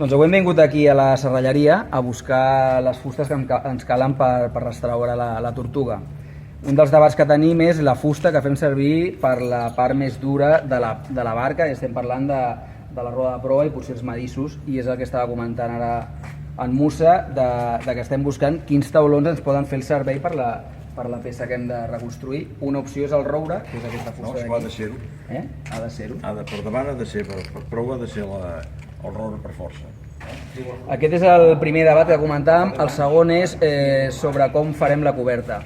Doncs avui hem vingut aquí a la serralleria a buscar les fustes que ens calen per restaurar la tortuga. Un dels debats que tenim és la fusta que fem servir per la part més dura de la barca, i estem parlant de la roda de proa i potser els medissos, i és el que estava comentant ara en Musa, que estem buscant quins taulons ens poden fer el servei per la peça que hem de reconstruir. Una opció és el roure, que és aquesta fusta d'aquí. No, ha de ser-ho. Ha de ser-ho. Per davant ha de ser, per prou ha de ser el roure per força. Aquest és el primer debat que comentàvem. El segon és sobre com farem la coberta.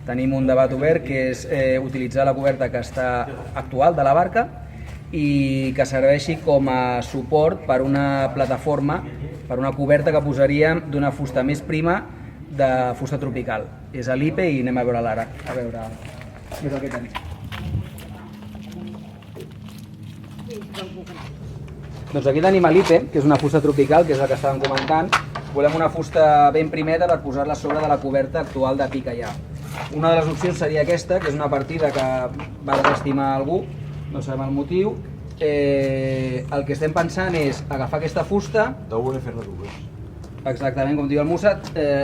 Tenim un debat obert que és utilitzar la coberta que està actual de la barca i que serveixi com a suport per una plataforma, per una coberta que posaríem d'una fusta més prima, de fusta tropical. És a l'IPE i anem a veure l'ara. A veure què és el que tenim. Doncs aquí tenim l'IPE, que és una fusta tropical, que és la que estàvem comentant. Volem una fusta ben primeta per posar-la sobre de la coberta actual de pica ja. Una de les opcions seria aquesta, que és una partida que va desestimar algú, no sabem el motiu. El que estem pensant és agafar aquesta fusta, D'una fer-ne dues. exactament com diu el Musa,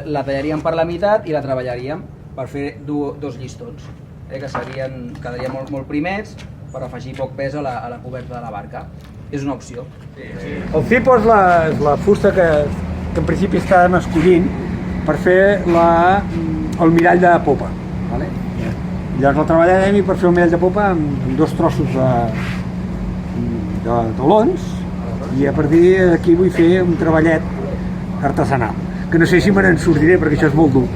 la tallaríem per la meitat i la treballaríem per fer dos llistons, que quedarien molt primets per afegir poc pes a la coberta de la barca. És una opció. El cipo és la fusta que en principi estàvem escollint per fer el mirall de popa. Vale? Llavors la treballarem i per fer el mirall de popa amb dos trossos de talons, i a partir d'aquí vull fer un treballet artesanal, que no sé si me n'en sortiré perquè això és molt dur.